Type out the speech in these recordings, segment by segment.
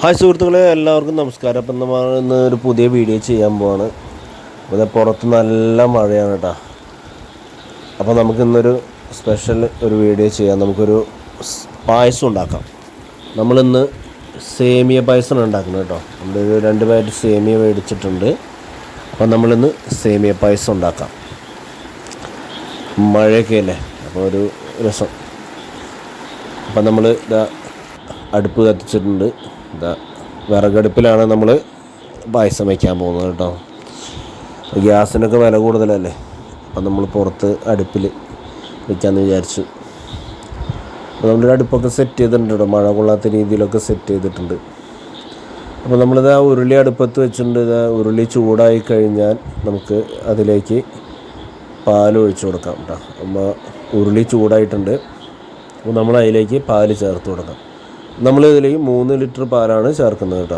Hi സുഹൃത്തുക്കളെ, എല്ലാവർക്കും നമസ്കാരം. അപ്പം നമ്മൾ ഇന്ന് ഒരു പുതിയ വീഡിയോ ചെയ്യാൻ പോവാണ്. ഇവിടെ പുറത്ത് നല്ല മഴയാണ് കേട്ടോ. അപ്പോൾ നമുക്കിന്നൊരു സ്പെഷ്യൽ ഒരു വീഡിയോ ചെയ്യാം. നമുക്കൊരു പായസം ഉണ്ടാക്കാം. നമ്മളിന്ന് സേമിയ പായസമാണ് ഉണ്ടാക്കുന്നത് കേട്ടോ. നമ്മളൊരു 2 പാക്കറ്റ് സേമിയ മേടിച്ചിട്ടുണ്ട്. അപ്പോൾ നമ്മളിന്ന് സേമിയ പായസം ഉണ്ടാക്കാം. മഴയൊക്കെ അല്ലേ, അപ്പോൾ ഒരു രസം. അപ്പം നമ്മൾ അടുപ്പ് കത്തിച്ചിട്ടുണ്ട്. വിറകടുപ്പിലാണ് നമ്മൾ പായസം വയ്ക്കാൻ പോകുന്നത് കേട്ടോ. ഗ്യാസിനൊക്കെ വില കൂടുതലല്ലേ, അപ്പം നമ്മൾ പുറത്ത് അടുപ്പിൽ വയ്ക്കാമെന്ന് വിചാരിച്ചു. അപ്പോൾ നമ്മളൊരു അടുപ്പൊക്കെ സെറ്റ് ചെയ്തിട്ടുണ്ട് കേട്ടോ. മഴ കൊള്ളാത്ത രീതിയിലൊക്കെ സെറ്റ് ചെയ്തിട്ടുണ്ട്. അപ്പോൾ നമ്മളിത് ഉരുളി അടുപ്പത്ത് വെച്ചിട്ടുണ്ട്. ഉരുളി ചൂടായി കഴിഞ്ഞാൽ നമുക്ക് അതിലേക്ക് പാൽ ഒഴിച്ചു കൊടുക്കാം കേട്ടോ. അപ്പോൾ ഉരുളി ചൂടായിട്ടുണ്ട്. അപ്പോൾ നമ്മൾ അതിലേക്ക് പാൽ ചേർത്ത് കൊടുക്കാം. നമ്മളിതിലേക്ക് 3 ലിറ്റർ പാലാണ് ചേർക്കുന്നത് കേട്ടോ.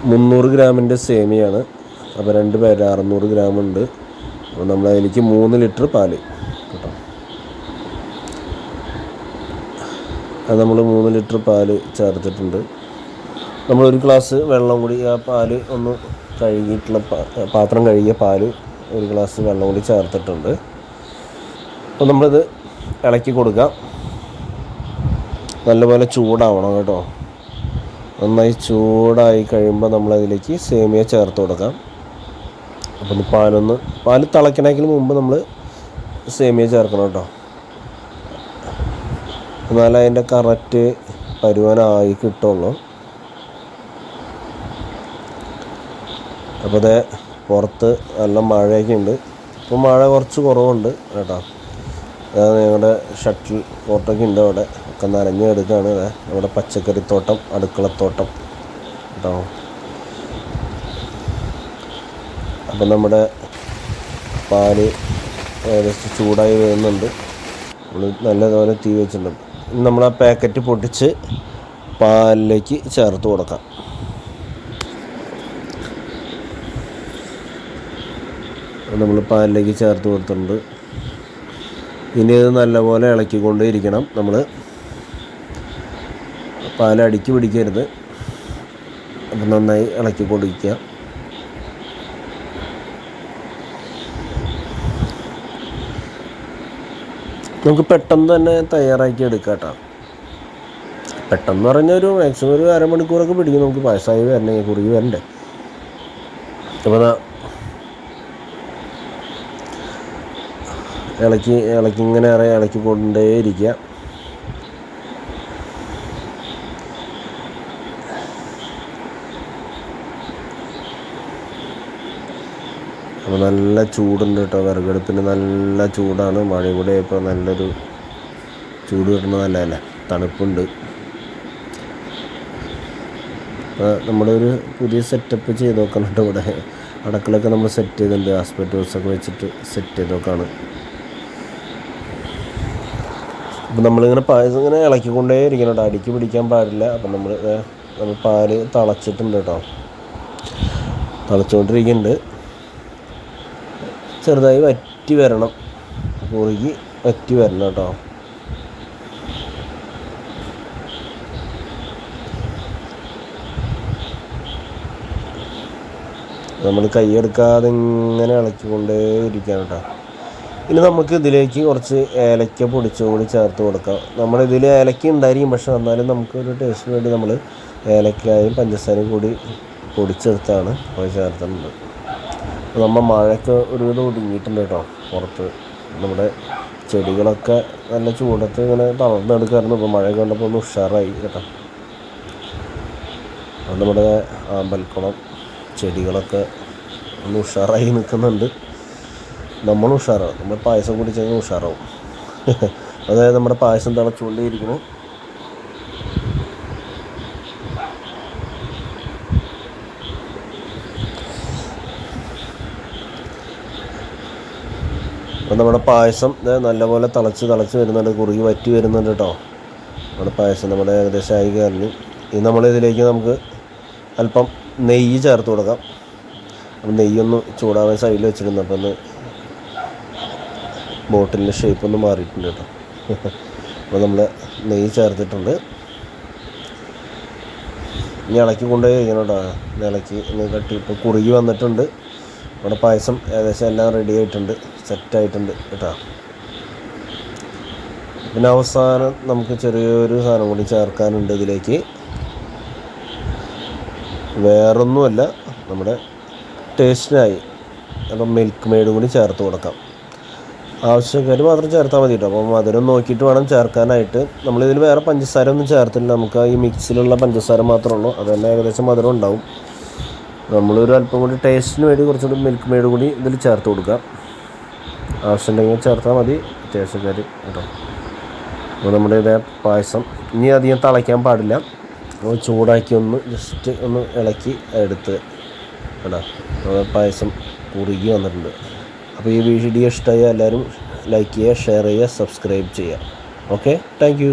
300 ഗ്രാമിൻ്റെ സേമിയാണ്. അപ്പോൾ 2 പാക്കറ്റ് 600 ഗ്രാം ഉണ്ട്. അപ്പോൾ നമ്മളതിലേക്ക് 3 ലിറ്റർ പാല് കേട്ടോ. അത് നമ്മൾ 3 ലിറ്റർ പാല് ചേർത്തിട്ടുണ്ട്. നമ്മളൊരു ഗ്ലാസ് വെള്ളം കൂടി, ആ പാല് ഒന്ന് കഴുകിയിട്ടുള്ള പാത്രം കഴുകിയ പാല് 1 ഗ്ലാസ് വെള്ളം കൂടി ചേർത്തിട്ടുണ്ട്. അപ്പോൾ നമ്മളിത് ഇളക്കി കൊടുക്കാം. നല്ലപോലെ ചൂടാവണം കേട്ടോ. നന്നായി ചൂടായി കഴിയുമ്പോൾ നമ്മളതിലേക്ക് സേമിയ ചേർത്ത് കൊടുക്കാം. അപ്പം പാല് തിളയ്ക്കണമെങ്കിൽ മുമ്പ് നമ്മൾ സേമിയ ചേർക്കണം കേട്ടോ. എന്നാലും അതിൻ്റെ കറക്റ്റ് പരുവനായി കിട്ടുള്ളൂ. അപ്പോൾ അതേ പുറത്ത് നല്ല മഴയൊക്കെ ഉണ്ട്. ഇപ്പോൾ മഴ കുറച്ച് കുറവുണ്ട് കേട്ടോ. അതായത് ഞങ്ങളുടെ ഷട്ടിൽ കോർട്ടൊക്കെ ഉണ്ട് അവിടെ, ഒക്കെ നനഞ്ഞ് എടുക്കുകയാണ്. നമ്മുടെ പച്ചക്കറിത്തോട്ടം, അടുക്കളത്തോട്ടം കേട്ടോ. അപ്പം നമ്മുടെ പാല് ഏകദേശം ചൂടായി വരുന്നുണ്ട്. നമ്മൾ നല്ലതുപോലെ തീ വെച്ചിട്ടുണ്ട്. നമ്മൾ ആ പാക്കറ്റ് പൊട്ടിച്ച് പാലിലേക്ക് ചേർത്ത് കൊടുക്കാം. നമ്മൾ പാലിലേക്ക് ചേർത്ത് കൊടുത്തിട്ടുണ്ട്. ഇനി ഇത് നല്ലപോലെ ഇളക്കിക്കൊണ്ടേ ഇരിക്കണം. നമ്മൾ പാൽ അടുക്കി പിടിക്കരുത്. അപ്പം നന്നായി ഇളക്കിക്കൊണ്ടിരിക്കുക. നമുക്ക് പെട്ടെന്ന് തന്നെ തയ്യാറാക്കി എടുക്കാം കേട്ടോ. പെട്ടെന്ന് പറഞ്ഞാൽ ഒരു മാക്സിമം ഒരു അരമണിക്കൂറൊക്കെ പിടിക്കും നമുക്ക് പായസമായി വരണേ, കുറുകി വരണ്ടേ. അപ്പോൾ ഇളക്കി ഇങ്ങനെ ഇളക്കിക്കൊണ്ടേ ഇരിക്കുക. അപ്പോൾ നല്ല ചൂടുണ്ട് കേട്ടോ. വിറകടുപ്പിന് നല്ല ചൂടാണ്. മഴയും കൂടെ ഇപ്പോൾ നല്ലൊരു ചൂട് കിട്ടുന്നത് നല്ലതല്ലേ, തണുപ്പുണ്ട്. അപ്പോൾ നമ്മളൊരു പുതിയ സെറ്റപ്പ് ചെയ്ത് നോക്കണം കേട്ടോ. ഇവിടെ അടുക്കളയൊക്കെ നമ്മൾ സെറ്റ് ചെയ്തിട്ടുണ്ട്. ആസ്പെറ്റോസൊക്കെ വെച്ചിട്ട് സെറ്റ് ചെയ്ത് നോക്കാണ്. അപ്പം നമ്മളിങ്ങനെ പായസം ഇങ്ങനെ ഇളക്കിക്കൊണ്ടേ ഇരിക്കണം കേട്ടോ. അടുക്കി പിടിക്കാൻ പാടില്ല. അപ്പം നമ്മൾ പാല് തിളച്ചിട്ടുണ്ട് കേട്ടോ. തിളച്ചുകൊണ്ടിരിക്കുന്നുണ്ട്. ചെറുതായി വറ്റി വരണം, കുറുകി വറ്റി വരണം കേട്ടോ. നമ്മൾ കൈയെടുക്കാതെ ഇങ്ങനെ ഇളക്കിക്കൊണ്ടേ ഇരിക്കണം കേട്ടോ. ഇനി നമുക്ക് ഇതിലേക്ക് കുറച്ച് ഏലക്ക പൊടിച്ചും കൂടി ചേർത്ത് കൊടുക്കാം. നമ്മളിതിൽ ഏലക്ക ഉണ്ടായിരിക്കും, പക്ഷെ എന്നാലും നമുക്കൊരു ടേസ്റ്റിന് വേണ്ടി നമ്മൾ ഏലക്കായും പഞ്ചസാരയും കൂടി പൊടിച്ചെടുത്താണ് പോയി ചേർത്തിട്ടുണ്ട്. നമ്മൾ മഴയൊക്കെ ഒരുവിധം ഒതുങ്ങിയിട്ടുണ്ട് കേട്ടോ. പുറത്ത് നമ്മുടെ ചെടികളൊക്കെ നല്ല ചൂടത്ത് ഇങ്ങനെ തളർന്നെടുക്കാറുണ്ട്. ഇപ്പോൾ മഴ കണ്ടപ്പോൾ ഒന്ന് ഉഷാറായി കേട്ടോ. അത് നമ്മുടെ അമ്പലക്കുളം ചെടികളൊക്കെ ഒന്ന് ഉഷാറായി നിൽക്കുന്നുണ്ട്. നമ്മളും ഉഷാറാവും. നമ്മൾ പായസം കുടിച്ചെങ്കിൽ ഉഷാറാവും. അതായത് നമ്മുടെ പായസം തിളച്ചുകൊണ്ടേയിരിക്കണം. അപ്പം നമ്മുടെ പായസം നല്ലപോലെ തിളച്ച് വരുന്നുണ്ട്, കുറുകി വറ്റി വരുന്നുണ്ട് കേട്ടോ. നമ്മുടെ പായസം നമ്മുടെ ഏകദേശം ആയി കയറി. ഇനി നമ്മളിതിലേക്ക് നമുക്ക് അല്പം നെയ്യ് ചേർത്ത് കൊടുക്കാം. അപ്പം നെയ്യൊന്ന് ചൂടാവാൻ സൈഡിൽ വെച്ചിരുന്നു. അപ്പം ഒന്ന് ബോട്ടിലിൻ്റെ ഷേപ്പ് ഒന്ന് മാറിയിട്ടുണ്ട് കേട്ടോ. അപ്പോൾ നമ്മൾ നെയ്യ് ചേർത്തിട്ടുണ്ട്. ഇനി ഇളക്കി കൊണ്ടുപോയി കഴിക്കണം കേട്ടോ. ഇളക്കി ഇനി കട്ടി ഇപ്പോൾ കുറുകി വന്നിട്ടുണ്ട്. നമ്മുടെ പായസം ഏകദേശം എല്ലാം റെഡി ആയിട്ടുണ്ട്, സെറ്റായിട്ടുണ്ട് കേട്ടോ. പിന്നെ അവസാനം നമുക്ക് ചെറിയൊരു സാധനം കൂടി ചേർക്കാനുണ്ട് ഇതിലേക്ക്. വേറൊന്നുമല്ല, നമ്മുടെ ടേസ്റ്റിനായി അപ്പം മിൽക്ക് മെയ്ഡും കൂടി ചേർത്ത് കൊടുക്കാം. ആവശ്യക്കാർ മാത്രം ചേർത്താൽ മതി കേട്ടോ. അപ്പോൾ മധുരം നോക്കിയിട്ട് വേണം ചേർക്കാനായിട്ട്. നമ്മളിതിൽ വേറെ പഞ്ചസാര ഒന്നും ചേർത്തില്ല, നമുക്ക് ഈ മിക്സിലുള്ള പഞ്ചസാര മാത്രമേ ഉള്ളൂ. അത് തന്നെ ഏകദേശം മധുരം ഉണ്ടാവും. നമ്മളൊരു അല്പം കൂടി ടേസ്റ്റിന് വേണ്ടി കുറച്ചുകൂടി മിൽക്ക് മെയ്ഡ് കൂടി ഇതിൽ ചേർത്ത് കൊടുക്കാം. ആവശ്യമുണ്ടെങ്കിൽ ചേർത്താൽ മതി അത്യാവശ്യക്കാർ കേട്ടോ. അപ്പോൾ നമ്മുടെ ഇതേ പായസം ഇനി അധികം തിളയ്ക്കാൻ പാടില്ല, ചൂടാക്കി ഒന്ന് ജസ്റ്റ് ഒന്ന് ഇളക്കി എടുത്ത് കേട്ടോ. പായസം കുറുകി വന്നിട്ടുണ്ട്. അപ്പോൾ ഈ വീഡിയോ ഇഷ്ടമായ എല്ലാവരും ലൈക്ക് ചെയ്യുക, ഷെയർ ചെയ്യുക, സബ്സ്ക്രൈബ് ചെയ്യുക. Okay, thank you.